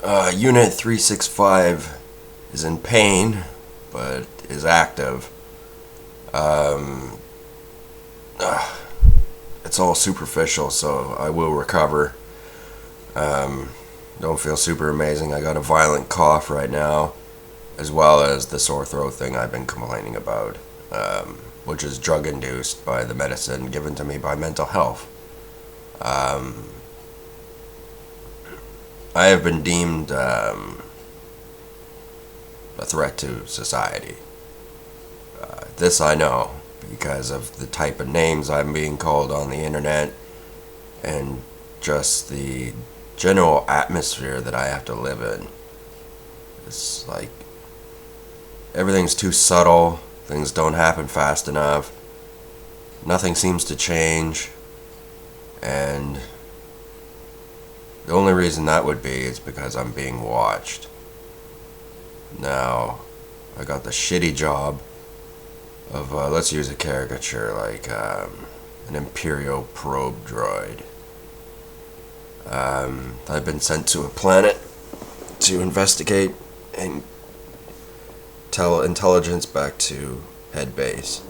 Unit 365 is in pain, but is active. Um, it's all superficial, so I will recover. Don't feel super amazing. I got a violent cough right now, as well as the sore throat thing I've been complaining about, which is drug-induced by the medicine given to me by mental health. I have been deemed a threat to society. This I know because of the type of names I'm being called on the internet and just the general atmosphere that I have to live in. It's like everything's too subtle, things don't happen fast enough, nothing seems to change, and the only reason that would be is because I'm being watched. Now, I got the shitty job of, let's use a caricature, like an Imperial probe droid. I've been sent to a planet to investigate and tell intelligence back to head base.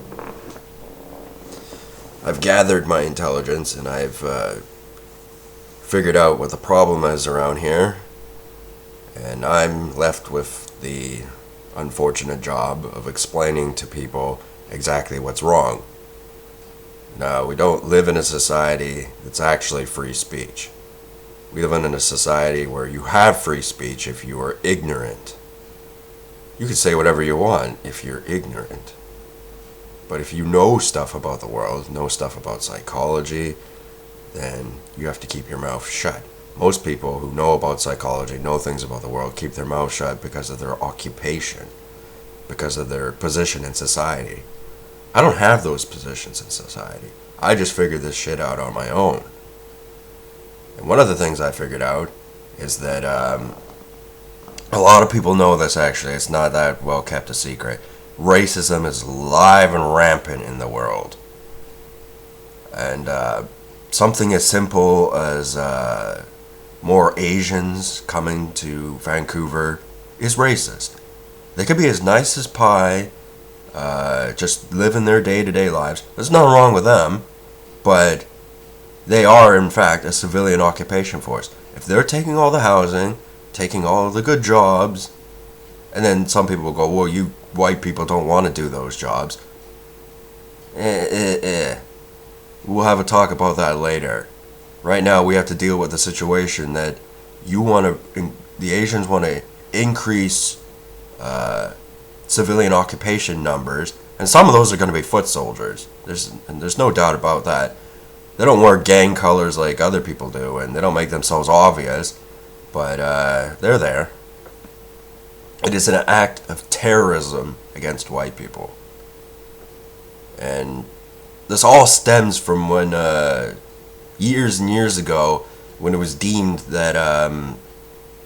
I've gathered my intelligence and I've figured out what the problem is around here, and I'm left with the unfortunate job of explaining to people exactly what's wrong. Now, we don't live in a society that's actually free speech. We live in a society where you have free speech if you are ignorant. You can say whatever you want if you're ignorant. But if you know stuff about the world, know stuff about psychology, then you have to keep your mouth shut. Most people who know about psychology, know things about the world, keep their mouth shut because of their occupation, because of their position in society. I don't have those positions in society. I just figured this shit out on my own. And one of the things I figured out is that a lot of people know this actually. It's not that well kept a secret. Racism is live and rampant in the world. And something as simple as more Asians coming to Vancouver is racist. They could be as nice as pie, just living their day-to-day lives. There's nothing wrong with them, but they are, in fact, a civilian occupation force. If they're taking all the housing, taking all the good jobs, and then some people will go, well, you white people don't want to do those jobs. We'll have a talk about that later. Right now, we have to deal with the situation that the Asians want to increase civilian occupation numbers, and some of those are going to be foot soldiers. There's no doubt about that. They don't wear gang colors like other people do, and they don't make themselves obvious, but they're there. It is an act of terrorism against white people. And this all stems from when, years and years ago, when it was deemed that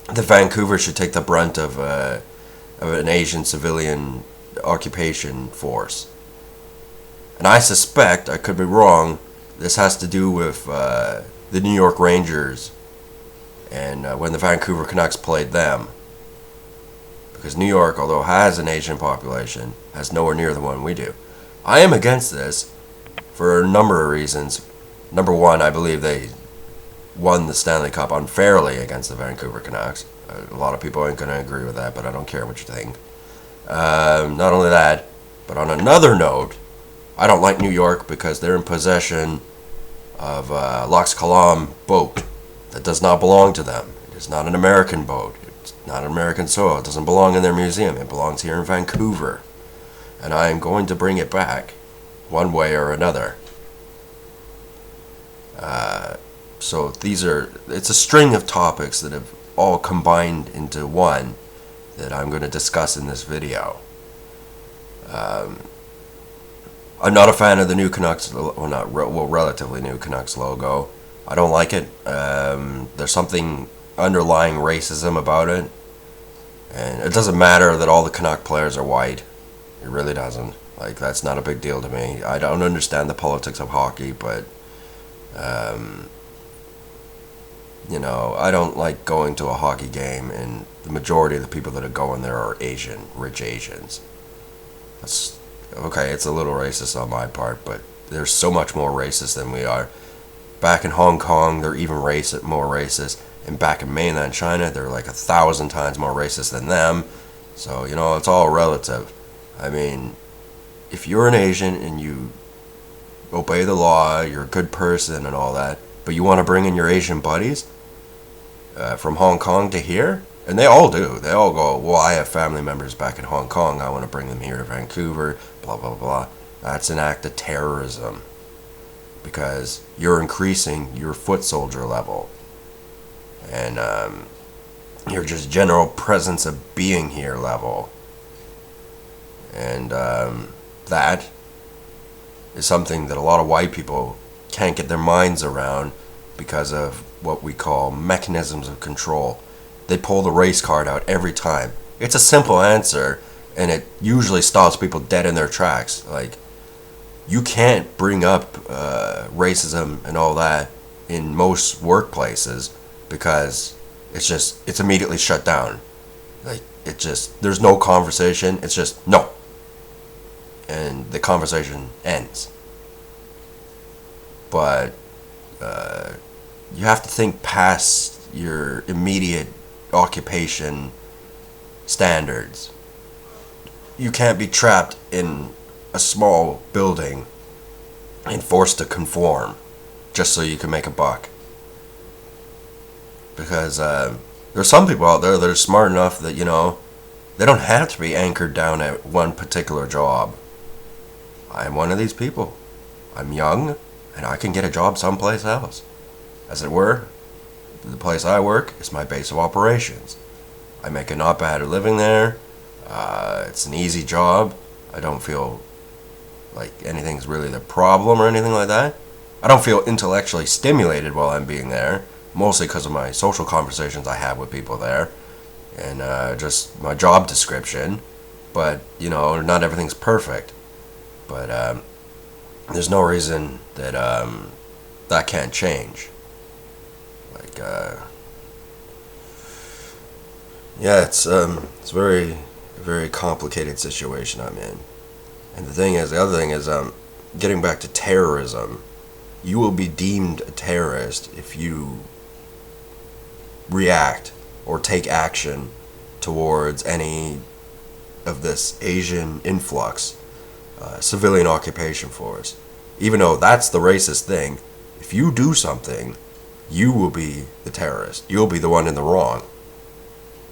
Vancouver should take the brunt of an Asian civilian occupation force. And I suspect, I could be wrong, this has to do with the New York Rangers and when the Vancouver Canucks played them. Because New York, although has an Asian population, has nowhere near the one we do. I am against this for a number of reasons. Number one, I believe they won the Stanley Cup unfairly against the Vancouver Canucks. A lot of people aren't going to agree with that, but I don't care what you think. Not only that, but on another note, I don't like New York because they're in possession of a Lox Kalam boat that does not belong to them. It is not an American boat. It's not American soil. It doesn't belong in their museum. It belongs here in Vancouver. And I am going to bring it back one way or another. So it's a string of topics that have all combined into one that I'm going to discuss in this video. I'm not a fan of the new Canucks, relatively new Canucks logo. I don't like it. There's something underlying racism about it. And it doesn't matter that all the Canuck players are white. It really doesn't. Like, that's not a big deal to me. I don't understand the politics of hockey, but You know, I don't like going to a hockey game, and the majority of the people that are going there are Asian, rich Asians. That's okay. It's a little racist on my part, but they're so much more racist than we are. Back in Hong Kong, they're even more racist, and back in mainland China, they're like 1,000 times more racist than them. So you know, it's all relative. I mean, if you're an Asian and you obey the law, you're a good person and all that, but you want to bring in your Asian buddies from Hong Kong to here, and they all do. They all go, well, I have family members back in Hong Kong. I want to bring them here to Vancouver, blah, blah, blah. That's an act of terrorism because you're increasing your foot soldier level and your just general presence of being here level. And that is something that a lot of white people can't get their minds around because of what we call mechanisms of control. They pull the race card out every time. It's a simple answer, and it usually stops people dead in their tracks. Like, you can't bring up racism and all that in most workplaces because it's immediately shut down. Like, there's no conversation. It's just no. And the conversation ends. But you have to think past your immediate occupation standards. You can't be trapped in a small building and forced to conform just so you can make a buck. Because there's some people out there that are smart enough that, you know, they don't have to be anchored down at one particular job. I'm one of these people. I'm young, and I can get a job someplace else. As it were, the place I work is my base of operations. I make a not bad living there. It's an easy job. I don't feel like anything's really the problem or anything like that. I don't feel intellectually stimulated while I'm being there, mostly because of my social conversations I have with people there, and just my job description. But, you know, not everything's perfect. But there's no reason that that can't change. Like, yeah, it's a very complicated situation I'm in. And the other thing is, getting back to terrorism, you will be deemed a terrorist if you react or take action towards any of this Asian influx, civilian occupation force. Even though that's the racist thing, if you do something, you will be the terrorist. You'll be the one in the wrong.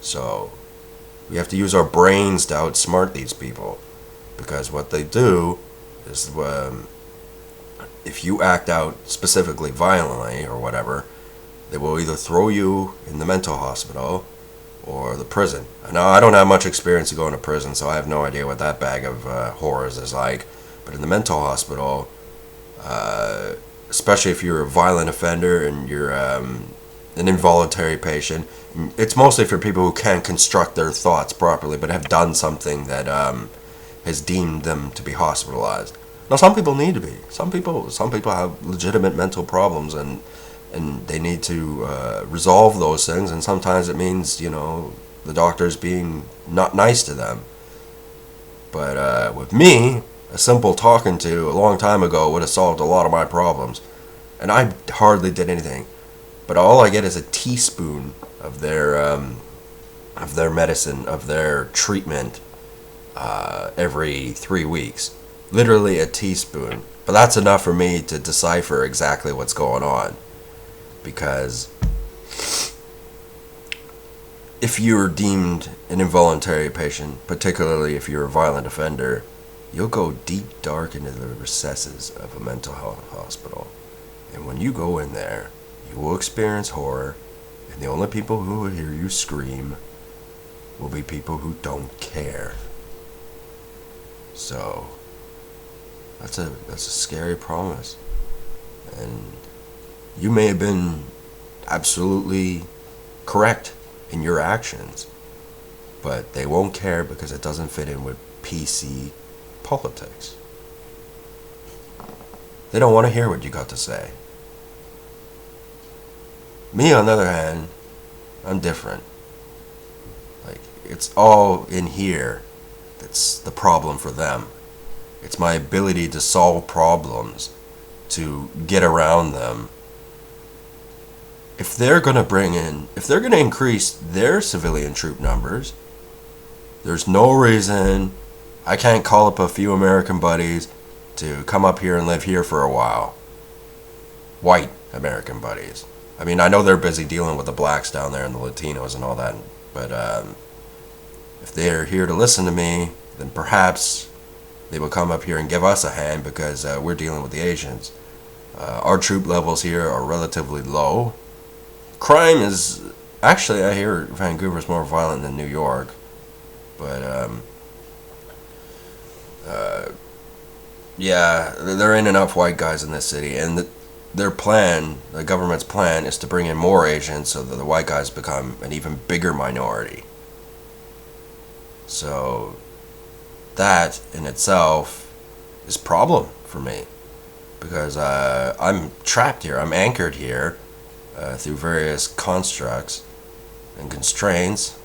So we have to use our brains to outsmart these people, because what they do is, if you act out specifically violently or whatever, they will either throw you in the mental hospital or the prison. Now, I don't have much experience of going to prison, so I have no idea what that bag of horrors is like. But in the mental hospital, especially if you're a violent offender and you're an involuntary patient, it's mostly for people who can't construct their thoughts properly but have done something that has deemed them to be hospitalized. Now, some people need to be. Some people have legitimate mental problems, and they need to resolve those things, and sometimes it means, you know, the doctors being not nice to them. But with me, a simple talking to a long time ago would have solved a lot of my problems, and I hardly did anything. But all I get is a teaspoon of their medicine, of their treatment, every 3 weeks. Literally a teaspoon. But that's enough for me to decipher exactly what's going on. Because if you're deemed an involuntary patient, particularly if you're a violent offender, you'll go deep dark into the recesses of a mental health hospital. And when you go in there, you will experience horror, and the only people who will hear you scream will be people who don't care. So that's a scary promise. And you may have been absolutely correct in your actions, but they won't care because it doesn't fit in with PC politics. They don't want to hear what you got to say. Me, on the other hand, I'm different. Like, it's all in here that's the problem for them. It's my ability to solve problems, to get around them. If they're going to increase their civilian troop numbers, there's no reason I can't call up a few American buddies to come up here and live here for a while. White American buddies. I mean, I know they're busy dealing with the blacks down there and the Latinos and all that, but if they're here to listen to me, then perhaps they will come up here and give us a hand because we're dealing with the Asians. Our troop levels here are relatively low. Crime is... Actually, I hear Vancouver's more violent than New York, but yeah, there ain't enough white guys in this city, and their plan, the government's plan, is to bring in more Asians so that the white guys become an even bigger minority. So that in itself is a problem for me, because I'm trapped here, I'm anchored here through various constructs and constraints,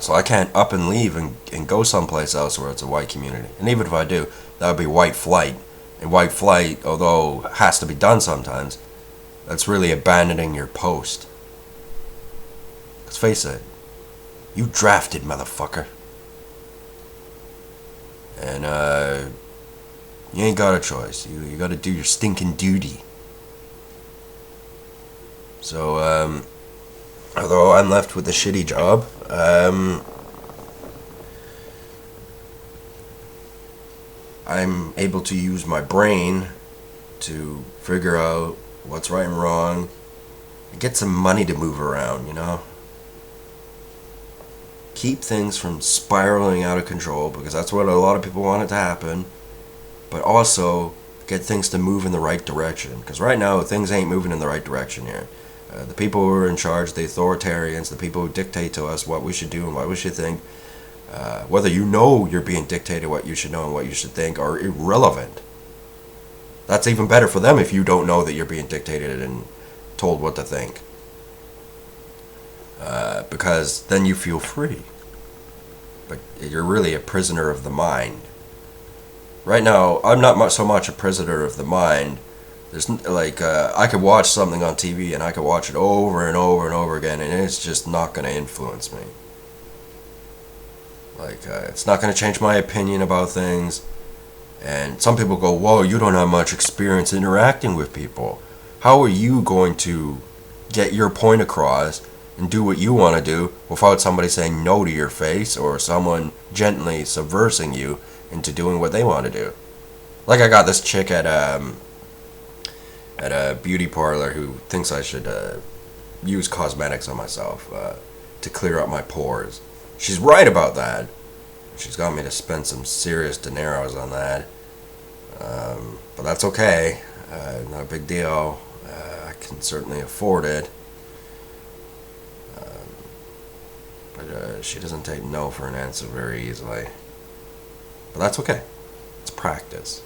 so I can't up and leave and go someplace else where it's a white community. And even if I do, that would be white flight. And white flight, although has to be done sometimes, that's really abandoning your post. Let's face it, you drafted, motherfucker. And you ain't got a choice. You gotta do your stinking duty. So, although I'm left with a shitty job, I'm able to use my brain to figure out what's right and wrong, and get some money to move around, you know? Keep things from spiraling out of control, because that's what a lot of people want it to happen, but also get things to move in the right direction, because right now things ain't moving in the right direction here. The people who are in charge, the authoritarians, the people who dictate to us what we should do and what we should think, whether you know you're being dictated what you should know and what you should think, are irrelevant. That's even better for them if you don't know that you're being dictated and told what to think. Because then you feel free. But you're really a prisoner of the mind. Right now, I'm not so much a prisoner of the mind. There's like I could watch something on TV and I could watch it over and over and over again, and it's just not going to influence me. Like it's not going to change my opinion about things. And some people go, "Whoa, you don't have much experience interacting with people. How are you going to get your point across and do what you want to do without somebody saying no to your face or someone gently subversing you into doing what they want to do?" Like I got this chick at a beauty parlor who thinks I should use cosmetics on myself to clear up my pores. She's right about that. She's got me to spend some serious dineros on that. But that's okay. Not a big deal. I can certainly afford it. But she doesn't take no for an answer very easily. But that's okay. It's practice.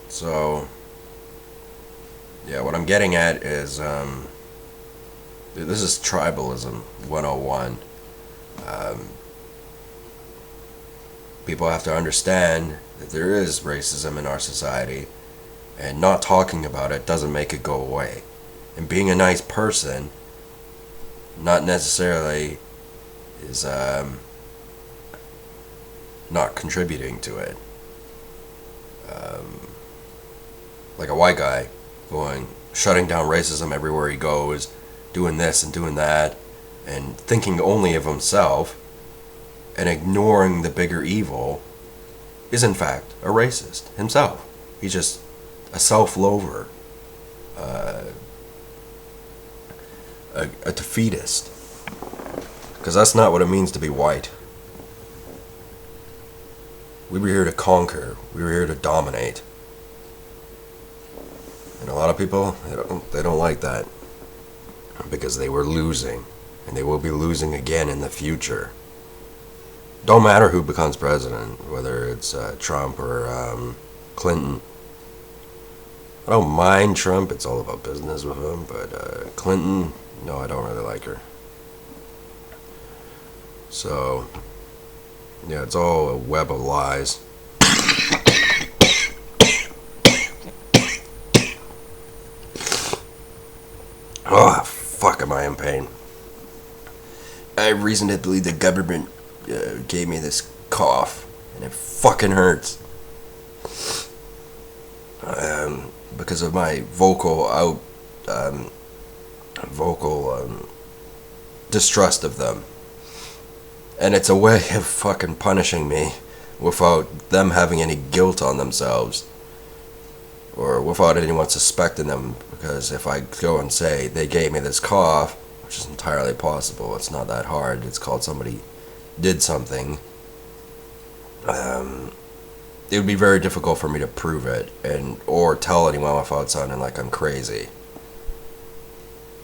So, yeah, what I'm getting at is, this is tribalism 101. People have to understand that there is racism in our society, and not talking about it doesn't make it go away. And being a nice person, not necessarily is, not contributing to it. Like a white guy shutting down racism everywhere he goes, doing this and doing that, and thinking only of himself, and ignoring the bigger evil, is in fact a racist himself. He's just a self-lover, a defeatist. Because that's not what it means to be white. We were here to conquer. We were here to dominate. And a lot of people, they don't like that. Because they were losing. And they will be losing again in the future. Don't matter who becomes president, whether it's Trump or Clinton. I don't mind Trump. It's all about business with him. But Clinton, no, I don't really like her. So, yeah, it's all a web of lies. Oh, fuck, am I in pain. I have reason to believe the government gave me this cough, and it fucking hurts. Because of my vocal distrust of them. And it's a way of fucking punishing me without them having any guilt on themselves. Or without anyone suspecting them. Because if I go and say they gave me this cough, which is entirely possible, it's not that hard, it's called somebody did something, it would be very difficult for me to prove it or tell anyone without sounding like I'm crazy.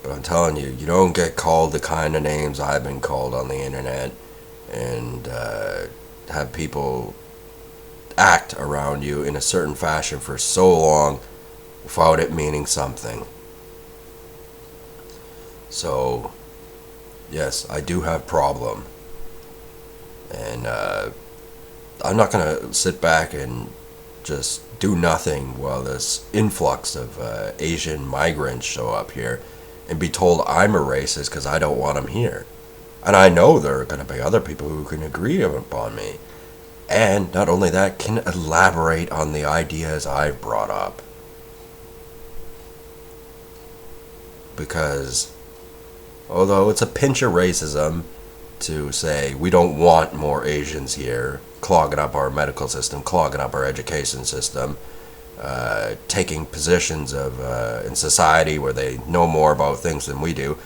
But I'm telling you, you don't get called the kind of names I've been called on the internet and have people act around you in a certain fashion for so long without it meaning something. So, yes, I do have problem. And I'm not going to sit back and just do nothing while this influx of Asian migrants show up here and be told I'm a racist because I don't want them here. And I know there are going to be other people who can agree upon me. And not only that, can elaborate on the ideas I've brought up. Because although it's a pinch of racism to say we don't want more Asians here, clogging up our medical system, clogging up our education system, taking positions of in society where they know more about things than we do,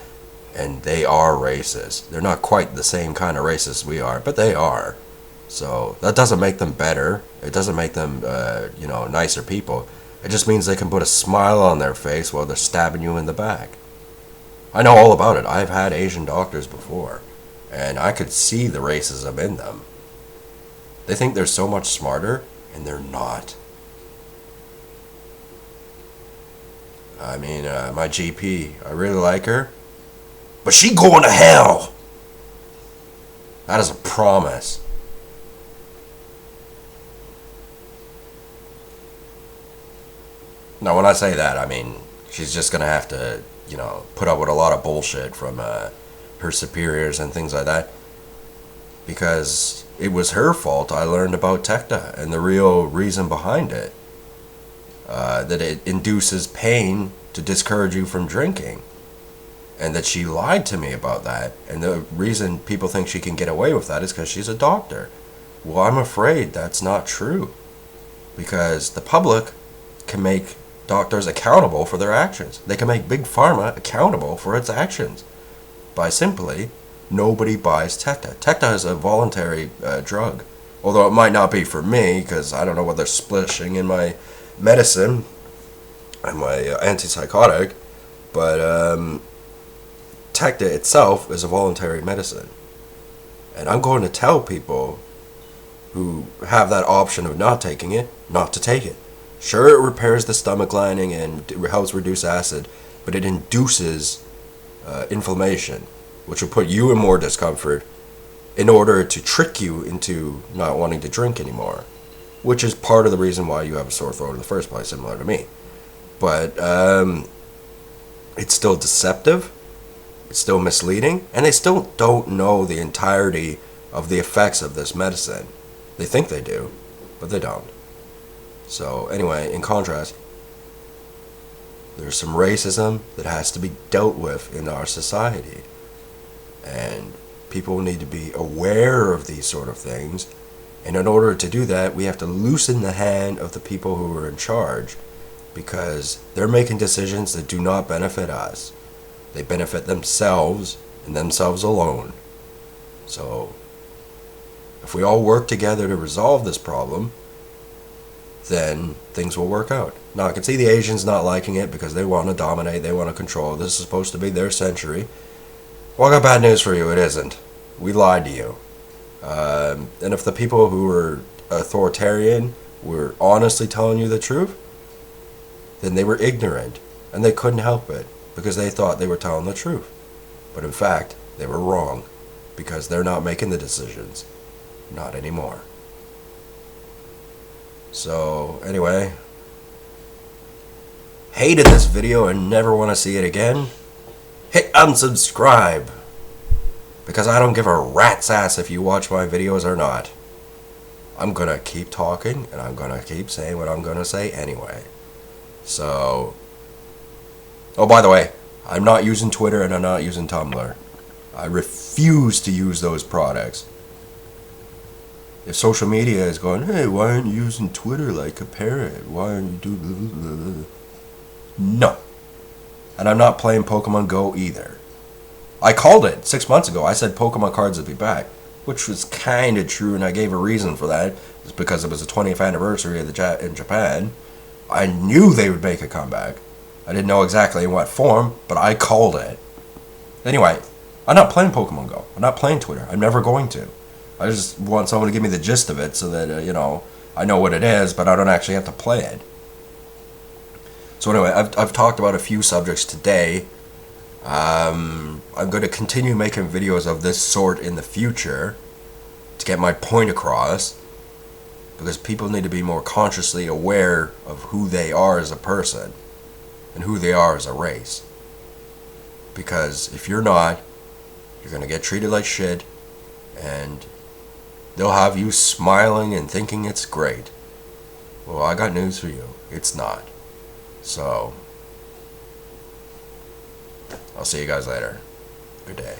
and they are racist. They're not quite the same kind of racist we are, but they are. So that doesn't make them better. It doesn't make them, nicer people. It just means they can put a smile on their face while they're stabbing you in the back. I know all about it. I've had Asian doctors before, and I could see the racism in them. They think they're so much smarter, and they're not. I mean, my GP, I really like her, but she going to hell. That is a promise. Now, when I say that, I mean, she's just going to have to, put up with a lot of bullshit from her superiors and things like that. Because it was her fault I learned about TECTA and the real reason behind it. That it induces pain to discourage you from drinking. And that she lied to me about that. And the reason people think she can get away with that is because she's a doctor. Well, I'm afraid that's not true. Because the public can make doctors accountable for their actions. They can make Big Pharma accountable for its actions by simply nobody buys TECTA. TECTA is a voluntary drug, although it might not be for me because I don't know what they're splishing in my medicine and my antipsychotic, but TECTA itself is a voluntary medicine, and I'm going to tell people who have that option of not taking it not to take it. Sure, it repairs the stomach lining and it helps reduce acid, but it induces inflammation, which will put you in more discomfort in order to trick you into not wanting to drink anymore, which is part of the reason why you have a sore throat in the first place, similar to me. But it's still deceptive, it's still misleading, and they still don't know the entirety of the effects of this medicine. They think they do, but they don't. So anyway, in contrast, there's some racism that has to be dealt with in our society. And people need to be aware of these sort of things. And in order to do that, we have to loosen the hand of the people who are in charge, because they're making decisions that do not benefit us. They benefit themselves and themselves alone. So if we all work together to resolve this problem, then things will work out. Now, I can see the Asians not liking it because they want to dominate, they want to control. This is supposed to be their century. Well, I got bad news for you. It isn't. We lied to you. And if the people who were authoritarian were honestly telling you the truth, then they were ignorant, and they couldn't help it because they thought they were telling the truth. But in fact, they were wrong because they're not making the decisions. Not anymore. So, anyway, hated this video and never want to see it again? Hit unsubscribe! Because I don't give a rat's ass if you watch my videos or not. I'm gonna keep talking, and I'm gonna keep saying what I'm gonna say anyway. So, oh, by the way, I'm not using Twitter and I'm not using Tumblr. I refuse to use those products. If social media is going, hey, why aren't you using Twitter like a parrot? Why aren't you doing blah, blah, blah? No. And I'm not playing Pokemon Go either. I called it 6 months ago. I said Pokemon cards would be back, which was kind of true, and I gave a reason for that. It's because it was the 20th anniversary of in Japan. I knew they would make a comeback. I didn't know exactly in what form, but I called it. Anyway, I'm not playing Pokemon Go. I'm not playing Twitter. I'm never going to. I just want someone to give me the gist of it so that, I know what it is, but I don't actually have to play it. So anyway, I've talked about a few subjects today. I'm going to continue making videos of this sort in the future to get my point across, because people need to be more consciously aware of who they are as a person and who they are as a race. Because if you're not, you're going to get treated like shit, and they'll have you smiling and thinking it's great. Well, I got news for you. It's not. So, I'll see you guys later. Good day.